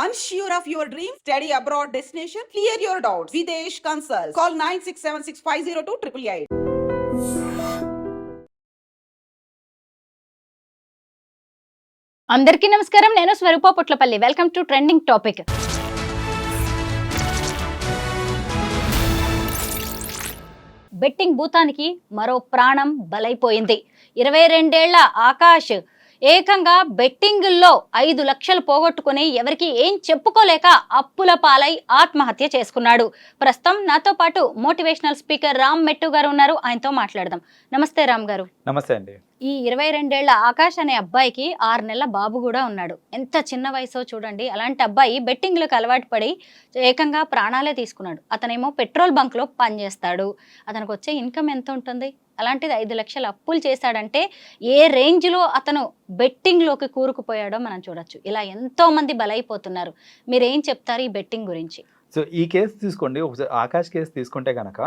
Unsure of your dream? Study abroad destination? Clear your doubts. Videsh Consult. Call 9676502888. అందరికీ నమస్కారం. నేను Swaroopa Putlapalli. Welcome to trending topic. Betting భూతానికి మరో ప్రాణం బలైపోయింది. 22 ఏళ్ల ఆకాష్ ఏకంగా బెట్టింగుల్లో 5 లక్షలు పోగొట్టుకుని ఎవరికి ఏం చెప్పుకోలేక అప్పుల పాలై ఆత్మహత్య చేసుకున్నాడు. ప్రస్తుతం నాతో పాటు మోటివేషనల్ స్పీకర్ రామ్ మెట్టు గారు ఉన్నారు. ఆయనతో మాట్లాడదాం. నమస్తే రామ్ గారు. నమస్తే అండి. ఈ 22 ఏళ్ల ఆకాష్ అనే అబ్బాయికి 6 నెలల బాబు కూడా ఉన్నాడు. ఎంత చిన్న వయసో చూడండి. అలాంటి అబ్బాయి బెట్టింగ్లకు అలవాటు పడి ఏకంగా ప్రాణాలే తీసుకున్నాడు. అతనేమో పెట్రోల్ బంక్లో పనిచేస్తాడు. అతనికి వచ్చే ఇన్కమ్ ఎంత ఉంటుంది? అలాంటిది 5 లక్షలు అప్పులు చేశాడంటే ఏ రేంజ్లో అతను బెట్టింగ్లోకి కూరుకుపోయాడో మనం చూడొచ్చు. ఇలా ఎంతో మంది బలైపోతున్నారు. మీరేం చెప్తారు ఈ బెట్టింగ్ గురించి? సో ఈ కేసు తీసుకోండి, ఒకసారి ఆకాష్ కేసు తీసుకుంటే కనుక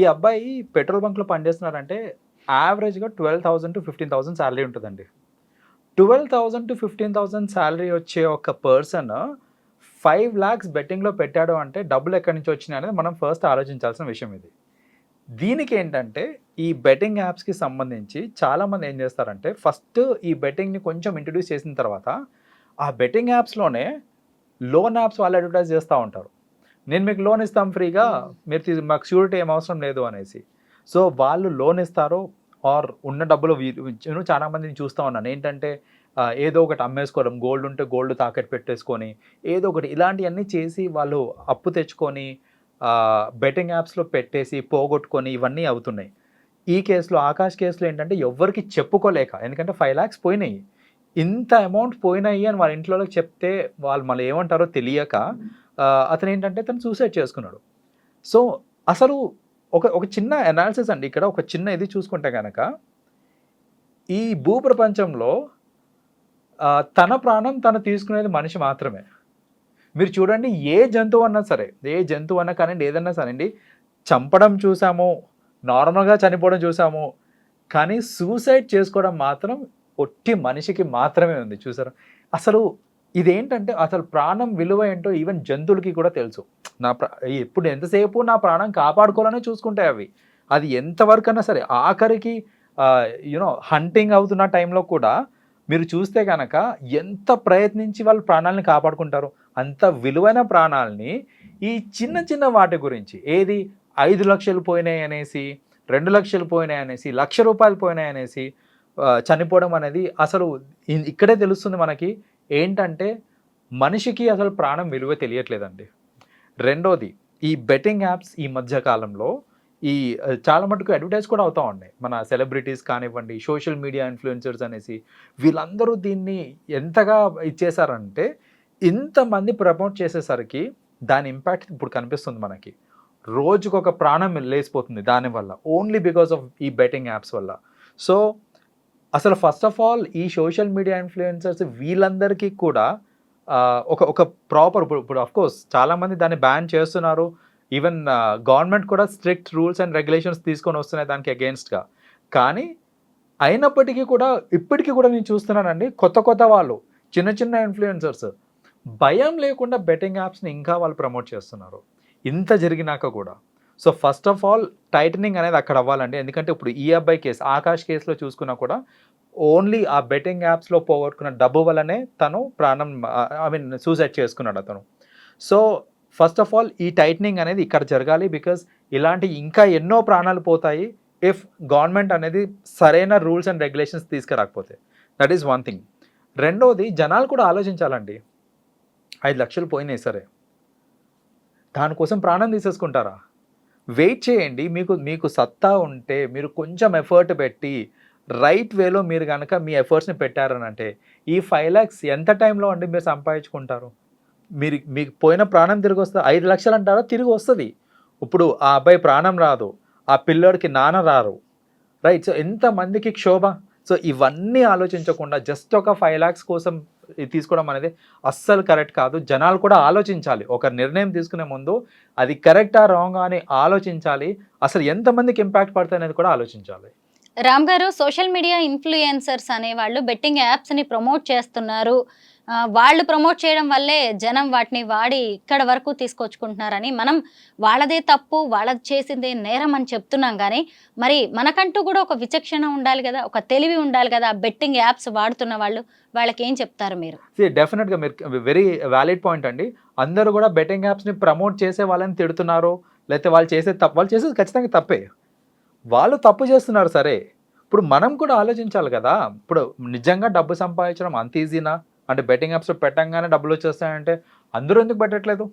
ఈ అబ్బాయి పెట్రోల్ బంక్లో పనిచేస్తున్నారంటే యావరేజ్గా 12,000 to 15,000 శాలరీ ఉంటుందండి. 12,000 to 15,000 శాలరీ వచ్చే ఒక పర్సన్ 5 lakhs బెట్టింగ్లో పెట్టాడు అంటే డబ్బులు ఎక్కడి నుంచి వచ్చినాయి అనేది మనం ఫస్ట్ ఆలోచించాల్సిన విషయం ఇది. దీనికి ఏంటంటే ఈ బెట్టింగ్ యాప్స్కి సంబంధించి చాలామంది ఏం చేస్తారంటే ఫస్ట్ ఈ బెట్టింగ్ని కొంచెం ఇంట్రడ్యూస్ చేసిన తర్వాత ఆ బెట్టింగ్ యాప్స్లోనే లోన్ యాప్స్ వాళ్ళు అడ్వర్టైజ్ చేస్తూ ఉంటారు. నేను మీకు లోన్ ఇస్తాం ఫ్రీగా, మీరు మాకు షూరిటీ ఏం అవసరం లేదు అనేసి. సో వాళ్ళు లోన్ ఇస్తారు ఆర్ ఉన్న డబ్బులు నేను చాలా మందిని చూస్తూ ఉన్నాను. ఏంటంటే ఏదో ఒకటి అమ్మేసుకోవడం, గోల్డ్ ఉంటే గోల్డ్ తాకట్టు పెట్టేసుకొని ఏదో ఒకటి ఇలాంటివన్నీ చేసి వాళ్ళు అప్పు తెచ్చుకొని బెట్టింగ్ యాప్స్లో పెట్టేసి పోగొట్టుకొని ఇవన్నీ అవుతున్నాయి. ఈ కేసులో ఆకాష్ కేసులో ఏంటంటే ఎవరికి చెప్పుకోలేక, ఎందుకంటే 5 lakhs పోయినాయి, ఇంత అమౌంట్ పోయినాయి అని వాళ్ళ ఇంట్లో చెప్తే వాళ్ళు మళ్ళీ ఏమంటారో తెలియక అతను ఏంటంటే తను సూసైడ్ చేసుకున్నాడు. సో అసలు ఒక చిన్న అనాలిసిస్ అండి, ఇక్కడ ఒక చిన్న ఇది చూసుకుంటే కనుక ఈ భూప్రపంచంలో తన ప్రాణం తను తీసుకునేది మనిషి మాత్రమే. మీరు చూడండి, ఏ జంతువు అన్నా సరే, ఏ జంతువు అన్నా కానివ్వండి, ఏదన్నా సరేండి, చంపడం చూసాము, నార్మల్గా చనిపోవడం చూసాము, కానీ సూసైడ్ చేసుకోవడం మాత్రం ఒట్టి మనిషికి మాత్రమే ఉంది. చూసారా? అసలు ఇదేంటంటే అసలు ప్రాణం విలువ ఏంటో ఈవెన్ జంతువులకి కూడా తెలుసు. ఎప్పుడు ఎంతసేపు నా ప్రాణం కాపాడుకోవాలని చూసుకుంటాయి అవి. అది ఎంతవరకు అన్నా సరే, ఆఖరికి హంటింగ్ అవుతున్న టైంలో కూడా మీరు చూస్తే కనుక ఎంత ప్రయత్నించి వాళ్ళు ప్రాణాలని కాపాడుకుంటారు. అంత విలువైన ప్రాణాలని ఈ చిన్న చిన్న వాటి గురించి, ఏది 5 లక్షలు పోయినాయి అనేసి, 2 లక్షలు పోయినాయి అనేసి, 1,00,000 రూపాయలు పోయినాయి అనేసి చనిపోవడం అనేది అసలు ఇక్కడే తెలుస్తుంది మనకి ఏంటంటే మనిషికి అసలు ప్రాణం విలువ తెలియట్లేదండి. రెండోది, ఈ బెట్టింగ్ యాప్స్ ఈ మధ్య కాలంలో ఈ చాలా మటుకు అడ్వర్టైజ్ కూడా అవుతూ ఉన్నాయి. మన సెలబ్రిటీస్ కానివ్వండి, సోషల్ మీడియా ఇన్ఫ్లుయెన్సర్స్ అనేసి వీళ్ళందరూ దీన్ని ఎంతగా ఇచ్చేసారంటే ఇంతమంది ప్రమోట్ చేసేసరికి దాని ఇంపాక్ట్ ఇప్పుడు కనిపిస్తుంది మనకి. రోజుకొక ప్రాణం లేసిపోతుంది దానివల్ల, ఓన్లీ బికాస్ ఆఫ్ ఈ బెట్టింగ్ యాప్స్ వల్ల. సో అసలు ఫస్ట్ ఆఫ్ ఆల్ ఈ సోషల్ మీడియా ఇన్ఫ్లుయెన్సర్స్ వీళ్ళందరికీ కూడా ఒక ప్రాపర్, ఇప్పుడు అఫ్కోర్స్ చాలామంది దాన్ని బ్యాన్ చేస్తున్నారు. ఈవెన్ గవర్నమెంట్ కూడా స్ట్రిక్ట్ రూల్స్ అండ్ రెగ్యులేషన్స్ తీసుకొని వస్తున్నాయి దానికి అగెయిన్స్ట్గా. కానీ అయినప్పటికీ కూడా ఇప్పటికీ కూడా నేను చూస్తున్నానండి, కొత్త వాళ్ళు చిన్న చిన్న ఇన్ఫ్లుయెన్సర్స్ భయం లేకుండా బెట్టింగ్ యాప్స్ని ఇంకా వాళ్ళు ప్రమోట్ చేస్తున్నారు ఇంత జరిగినాక కూడా. So first of all titling అనేది అక్కడ అవ్వాలండి. ఎందుకంటే ఇప్పుడు ఈ అబ్బాయి కేసు, ఆకాష్ కేసులో చూసుకున్నా కూడా ఓన్లీ ఆ బెట్టింగ్ యాప్స్లో పోగొట్టుకున్న డబ్బు వల్లనే తను సూసైడ్ చేసుకున్నాడు అతను. సో ఫస్ట్ ఆఫ్ ఆల్ ఈ టైటనింగ్ అనేది ఇక్కడ జరగాలి. బికాజ్ ఇలాంటి ఇంకా ఎన్నో ప్రాణాలు పోతాయి ఇఫ్ గవర్నమెంట్ అనేది సరైన రూల్స్ అండ్ రెగ్యులేషన్స్ తీసుకురాకపోతే. That is one thing. రెండోది, జనాలు కూడా ఆలోచించాలండి. 5 లక్షలు పోయినాయి సరే, దానికోసం ప్రాణం తీసేసుకుంటారా? వెయిట్ చేయండి. మీకు సత్తా ఉంటే మీరు కొంచెం ఎఫర్ట్ పెట్టి రైట్ వేలో మీరు కనుక మీ ఎఫర్ట్స్ని పెట్టారనంటే ఈ 5 lakhs ఎంత టైంలో అండి మీరు సంపాదించుకుంటారు? మీకు పోయిన ప్రాణం తిరిగి వస్తుంది. 5 లక్షలు అంటారా? తిరిగి వస్తుంది. ఇప్పుడు ఆ అబ్బాయి ప్రాణం రాదు, ఆ పిల్లోడికి నాన్న రారు, రైట్? సో ఎంతమందికి క్షోభ. సో ఇవన్నీ ఆలోచించకుండా జస్ట్ ఒక 5 lakhs కోసం తీసుకోవడం అనేది అస్సలు కరెక్ట్ కాదు. జనాలు కూడా ఆలోచించాలి. ఒక నిర్ణయం తీసుకునే ముందు అది కరెక్టా రాంగా అని ఆలోచించాలి. అసలు ఎంతమందికి ఇంపాక్ట్ పడుతుంది అనేది కూడా ఆలోచించాలి. రామ్ గారు, సోషల్ మీడియా ఇన్ఫ్లుయెన్సర్స్ అనేవాళ్ళు బెట్టింగ్ యాప్స్ని ప్రమోట్ చేస్తున్నారు. వాళ్ళు ప్రమోట్ చేయడం వల్లే జనం వాటిని వాడి ఇక్కడ వరకు తీసుకొచ్చుకుంటున్నారని మనం వాళ్ళదే తప్పు, వాళ్ళది చేసిందే నేరం అని చెప్తున్నాం. కానీ మరి మనకంటూ కూడా ఒక విచక్షణ ఉండాలి కదా, ఒక తెలివి ఉండాలి కదా. బెట్టింగ్ యాప్స్ వాడుతున్న వాళ్ళకి ఏం చెప్తారు మీరు? డెఫినెట్గా మీరు వెరీ వ్యాలిడ్ పాయింట్ అండి. అందరూ కూడా బెట్టింగ్ యాప్స్ని ప్రమోట్ చేసే వాళ్ళని తిడుతున్నారు, లేకపోతే వాళ్ళు చేసేది ఖచ్చితంగా తప్పే. వాళ్ళు తప్పు చేస్తున్నారు సరే, ఇప్పుడు మనం కూడా ఆలోచించాలి కదా. ఇప్పుడు నిజంగా డబ్బు సంపాదించడం అంత ఈజీనా? అంటే బెట్టింగ్ యాప్స్లో పెట్టంగానే డబ్బులు వచ్చేస్తాయంటే అందరూ ఎందుకు పెట్టట్లేదు?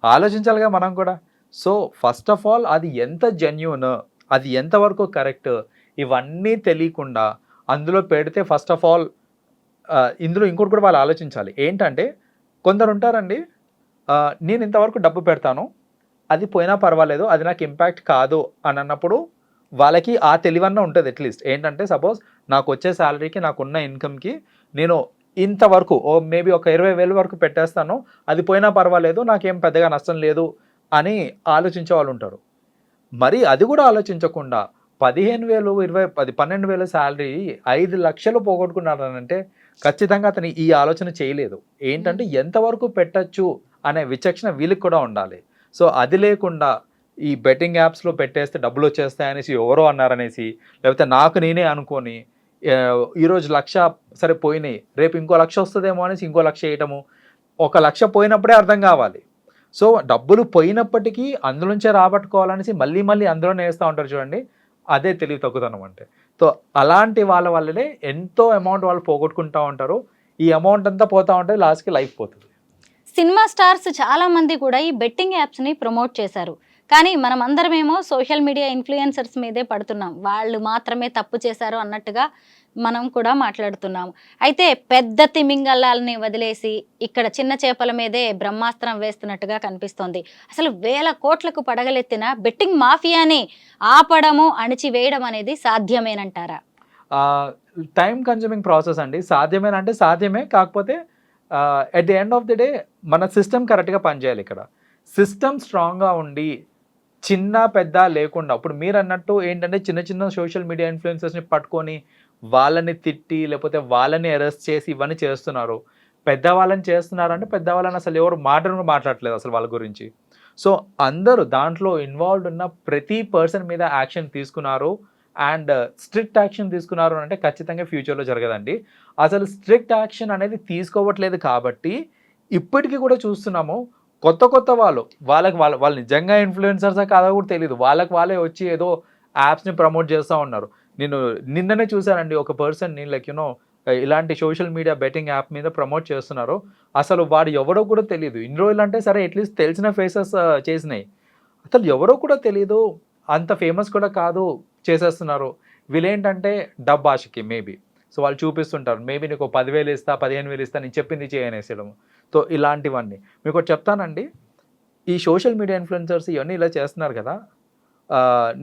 ఆలోచించాలిగా మనం కూడా. సో ఫస్ట్ ఆఫ్ ఆల్ అది ఎంత జెన్యూన్, అది ఎంతవరకు కరెక్ట్, ఇవన్నీ తెలియకుండా అందులో పెడితే ఫస్ట్ ఆఫ్ ఆల్ ఇందులో ఇంకోటి కూడా వాళ్ళు ఆలోచించాలి. ఏంటంటే కొందరు ఉంటారండి, నేను ఇంతవరకు డబ్బు పెడతాను, అది పోయినా పర్వాలేదు, అది నాకు ఇంపాక్ట్ కాదు అని అన్నప్పుడు వాళ్ళకి ఆ తెలివన్న ఉంటుంది. అట్లీస్ట్ ఏంటంటే సపోజ్ నాకు వచ్చే శాలరీకి, నాకున్న ఇన్కమ్కి నేను ఇంతవరకు మేబీ ఒక 20,000 వరకు పెట్టేస్తాను, అది పోయినా పర్వాలేదు, నాకేం పెద్దగా నష్టం లేదు అని ఆలోచించే వాళ్ళు ఉంటారు. మరి అది కూడా ఆలోచించకుండా 15,000, 20, 10, 12,000 శాలరీ 5 లక్షలు పోగొట్టుకున్నారనంటే ఖచ్చితంగా అతను ఈ ఆలోచన చేయలేదు. ఏంటంటే ఎంతవరకు పెట్టచ్చు అనే విచక్షణ వీళ్ళకి కూడా ఉండాలి. సో అది లేకుండా ఈ బెట్టింగ్ యాప్స్లో పెట్టేస్తే డబ్బులు వచ్చేస్తాయనేసి ఎవరో అన్నారనేసి, లేకపోతే నాకు నేనే అనుకొని ఈరోజు 1,00,000 సరే పోయినాయి, రేపు ఇంకో 1,00,000 వస్తుందేమో అనేసి ఇంకో 1,00,000 వేయటము. 1,00,000 పోయినప్పుడే అర్థం కావాలి. సో డబ్బులు పోయినప్పటికీ అందులోంచే రాబట్టుకోవాలనేసి మళ్ళీ మళ్ళీ అందులోనే వేస్తూ ఉంటారు చూడండి, అదే తెలివి తగ్గుతనం అంటే. సో అలాంటి వాళ్ళ వల్లనే ఎంతో అమౌంట్ వాళ్ళు పోగొట్టుకుంటూ ఉంటారు. ఈ అమౌంట్ అంతా పోతూ ఉంటుంది, లాస్ట్కి లైఫ్ పోతుంది. సినిమా స్టార్స్ చాలా మంది కూడా ఈ బెట్టింగ్ యాప్స్ని ప్రమోట్ చేశారు. కానీ మనం అందరమేమో సోషల్ మీడియా ఇన్ఫ్లుయెన్సర్స్ మీదే పడుతున్నాం, వాళ్ళు మాత్రమే తప్పు చేశారు అన్నట్టుగా మనం కూడా మాట్లాడుతున్నాము. అయితే పెద్ద తిమింగలాల్ని వదిలేసి ఇక్కడ చిన్న చేపల మీదే బ్రహ్మాస్త్రం వేస్తున్నట్టుగా కనిపిస్తోంది. అసలు వేల కోట్లకు పడగలెత్తిన బెట్టింగ్ మాఫియాని ఆపడము, అణిచివేయడం అనేది సాధ్యమేనంటారా? టైం కన్జ్యూమింగ్ ప్రాసెస్ అండి. సాధ్యమేనంటే సాధ్యమే, కాకపోతే at the end of the day మన సిస్టమ్ కరెక్ట్గా పనిచేయాలి. ఇక్కడ సిస్టమ్ స్ట్రాంగ్గా ఉండి చిన్న పెద్ద లేకుండా, ఇప్పుడు మీరు అన్నట్టు ఏంటంటే చిన్న చిన్న సోషల్ మీడియా ఇన్ఫ్లుయెన్సర్స్ని పట్టుకొని వాళ్ళని తిట్టి లేకపోతే వాళ్ళని అరెస్ట్ చేసి ఇవన్నీ చేస్తున్నారు. పెద్దవాళ్ళని చేస్తున్నారు అంటే పెద్దవాళ్ళని అసలు ఎవరు మాట్లాడట్లేదు అసలు వాళ్ళ గురించి. సో అందరూ దాంట్లో ఇన్వాల్వ్డ్ ఉన్న ప్రతి పర్సన్ మీద యాక్షన్ తీసుకున్నారు, అండ్ స్ట్రిక్ట్ యాక్షన్ తీసుకున్నారు అంటే ఖచ్చితంగా ఫ్యూచర్లో జరగదండి. అసలు స్ట్రిక్ట్ యాక్షన్ అనేది తీసుకోవట్లేదు కాబట్టి ఇప్పటికీ కూడా చూస్తున్నాము కొత్త వాళ్ళు నిజంగా ఇన్ఫ్లుయెన్సర్సా కాదా కూడా తెలియదు, వాళ్ళే వచ్చి ఏదో యాప్స్ని ప్రమోట్ చేస్తూ ఉన్నారు. నేను నిన్ననే చూశానండి ఒక పర్సన్ని, లైక్ ఇలాంటి సోషల్ మీడియా బెట్టింగ్ యాప్ మీద ప్రమోట్ చేస్తున్నారు. అసలు వాడు ఎవడో కూడా తెలియదు. ఇన్ని రోజులు అంటే సరే అట్లీస్ట్ తెలిసిన ఫేసెస్ చేసినాయి, అసలు ఎవరో కూడా తెలియదు, అంత ఫేమస్ కూడా కాదు, చేసేస్తున్నారు. వీళ్ళేంటంటే డబ్బాషకి మేబీ, సో వాళ్ళు చూపిస్తుంటారు మేబీ నీకు 10,000 ఇస్తా, 15,000 ఇస్తా, నేను చెప్పింది చేయనేసడం. సో ఇలాంటివన్నీ మీకు ఒకటి చెప్తానండి, ఈ సోషల్ మీడియా ఇన్ఫ్లుయెన్సర్స్ ఇవన్నీ ఇలా చేస్తున్నారు కదా.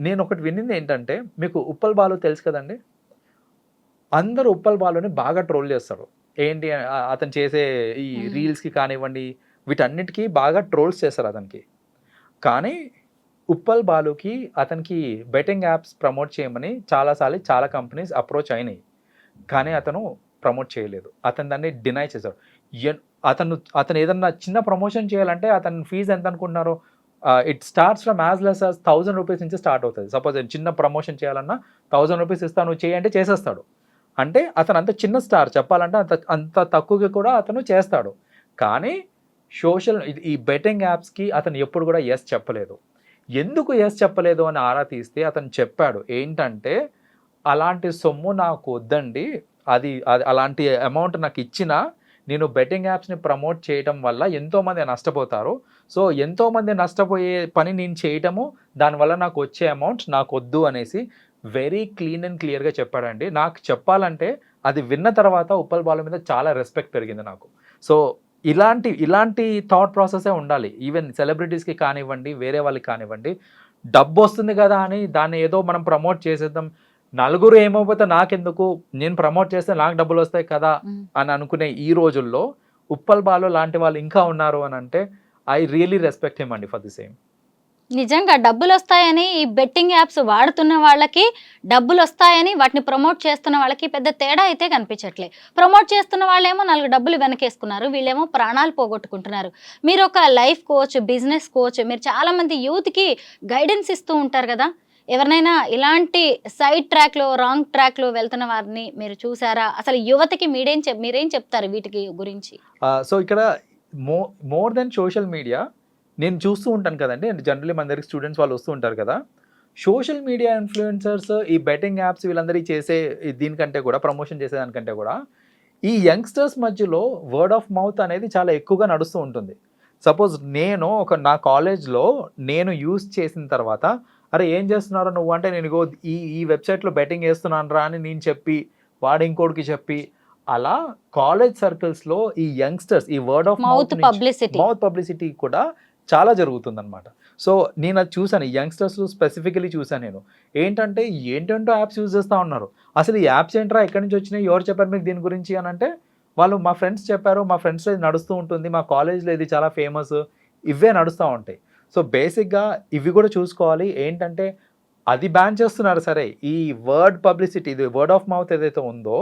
నేను ఒకటి వినింది ఏంటంటే, మీకు ఉప్పల్ బాలు తెలుసు కదండి, అందరూ ఉప్పల్ బాలుని బాగా ట్రోల్ చేస్తారు. ఏంటి అతను చేసే ఈ రీల్స్కి కానివ్వండి వీటన్నిటికీ బాగా ట్రోల్స్ చేస్తారు అతనికి. కానీ ఉప్పల్ బాలుకి అతనికి బెట్టింగ్ యాప్స్ ప్రమోట్ చేయమని చాలాసార్లు చాలా కంపెనీస్ అప్రోచ్ అయినాయి, కానీ అతను ప్రమోట్ చేయలేదు. అతను దాన్ని డినై చేశాడు. అతను ఏదన్నా చిన్న ప్రమోషన్ చేయాలంటే అతని ఫీజు ఎంత అనుకుంటున్నారు? It starts from as less as 1,000 rupees నుంచి స్టార్ట్ అవుతుంది. సపోజ్ చిన్న ప్రమోషన్ చేయాలన్నా 1,000 రూపీస్ ఇస్తాను చేయంటే చేసేస్తాడు. అంటే అతను అంత చిన్న స్టార్, చెప్పాలంటే అంత తక్కువగా కూడా అతను చేస్తాడు. కానీ ఈ బెట్టింగ్ యాప్స్కి అతను ఎప్పుడు కూడా ఎస్ చెప్పలేదు. ఎందుకు ఎస్ చెప్పలేదు అని ఆరా తీస్తే అతను చెప్పాడు ఏంటంటే, అలాంటి సొమ్ము నాకు వద్దండి, అది అలాంటి అమౌంట్ నాకు ఇచ్చినా నేను బెట్టింగ్ యాప్స్ని ప్రమోట్ చేయడం వల్ల ఎంతోమంది నష్టపోతారు. సో ఎంతోమంది నష్టపోయే పని నేను చేయటము, దానివల్ల నాకు వచ్చే అమౌంట్ నాకు వద్దు అనేసి వెరీ క్లీన్ అండ్ క్లియర్గా చెప్పాడండి. నాకు చెప్పాలంటే అది విన్న తర్వాత ఉప్పల్ బాలు మీద చాలా రెస్పెక్ట్ పెరిగింది నాకు. సో ఇలాంటి థాట్ ప్రాసెసే ఉండాలి. ఈవెన్ సెలబ్రిటీస్కి కానివ్వండి, వేరే వాళ్ళకి కానివ్వండి, డబ్బు వస్తుంది కదా అని దాన్ని ఏదో మనం ప్రమోట్ చేసేద్దాం, నలుగురు ఏమైపోతే నాకెందుకు, నేను ప్రమోట్ చేస్తే నాకు డబ్బులు వస్తాయి కదా అని అనుకునే ఈ రోజుల్లో ఉప్పల్ బాలు లాంటి వాళ్ళు ఇంకా ఉన్నారు అని అంటే ఐ రియలీ రెస్పెక్ట్ హిమ్ అండి ఫర్ ది సేమ్. నిజంగా డబ్బులు వస్తాయని ఈ బెట్టింగ్ యాప్స్ వాడుతున్న వాళ్ళకి, డబ్బులు వస్తాయని వాటిని ప్రమోట్ చేస్తున్న వాళ్ళకి పెద్ద తేడా అయితే కనిపించట్లే. ప్రమోట్ చేస్తున్న వాళ్ళేమో 4 డబ్బులు వెనకేసుకున్నారు, వీళ్ళేమో ప్రాణాలు పోగొట్టుకుంటున్నారు. మీరు ఒక లైఫ్ కోచ్, బిజినెస్ కోచ్, మీరు చాలా మంది యూత్కి గైడెన్స్ ఇస్తూ ఉంటారు కదా. ఎవరినైనా ఇలాంటి సైడ్ ట్రాక్లో, రాంగ్ ట్రాక్లో వెళ్తున్న వారిని మీరు చూసారా? అసలు యువతకి మీరేం చెప్తారు వీటికి గురించి? సో ఇక్కడ మోర్ దెన్ సోషల్ మీడియా నేను చూస్తూ ఉంటాను కదండి, అంటే జనరల్లీ మన దగ్గరికి స్టూడెంట్స్ వాళ్ళు వస్తూ ఉంటారు కదా. సోషల్ మీడియా ఇన్ఫ్లుయెన్సర్స్ ఈ బెట్టింగ్ యాప్స్ వీళ్ళందరికీ చేసే దీనికంటే కూడా, ప్రమోషన్ చేసేదానికంటే కూడా ఈ యంగ్స్టర్స్ మధ్యలో వర్డ్ ఆఫ్ మౌత్ అనేది చాలా ఎక్కువగా నడుస్తూ ఉంటుంది. సపోజ్ నేను నా కాలేజ్లో నేను యూస్ చేసిన తర్వాత, అరే ఏం చేస్తున్నారో నువ్వు అంటే, నేను ఇగో ఈ వెబ్సైట్లో బెట్టింగ్ వేస్తున్నాను రా అని నేను చెప్పి, వాడు ఇంకోటికి చెప్పి, అలా కాలేజ్ సర్కిల్స్లో ఈ యంగ్స్టర్స్ ఈ వర్డ్ ఆఫ్ మౌత్ పబ్లిసిటీ కూడా చాలా జరుగుతుందన్నమాట. సో నేను అది చూసాను, ఈ యంగ్స్టర్స్ స్పెసిఫికలీ చూసాను నేను. ఏంటంటే ఏంటంటో యాప్స్ యూజ్ చేస్తూ ఉన్నారు. అసలు ఈ యాప్స్ ఏంట్రా, ఎక్కడి నుంచి వచ్చినాయి, ఎవరు చెప్పారు మీకు దీని గురించి అని అంటే, వాళ్ళు మా ఫ్రెండ్స్ చెప్పారు, మా ఫ్రెండ్స్లో ఇది నడుస్తూ ఉంటుంది, మా కాలేజ్లో ఇది చాలా ఫేమస్, ఇవే నడుస్తూ ఉంటాయి. సో బేసిక్గా ఇవి కూడా చూసుకోవాలి. ఏంటంటే అది బ్యాన్ చేస్తున్నారు సరే, ఈ వర్డ్ పబ్లిసిటీ, ఇది వర్డ్ ఆఫ్ మౌత్ ఏదైతే ఉందో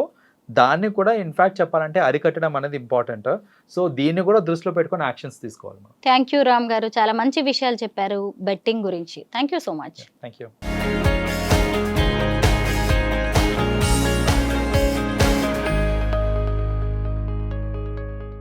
దాన్ని కూడా ఇన్ఫ్యాక్ట్ చెప్పాలంటే అరికట్టడం అనేది ఇంపార్టెంట్. సో దీన్ని కూడా దృష్టిలో పెట్టుకొని యాక్షన్స్ తీసుకోవాలి మనం. థ్యాంక్ యూ రామ్ గారు, చాలా మంచి విషయాలు చెప్పారు బెట్టింగ్ గురించి. Thank you so much. Thank you.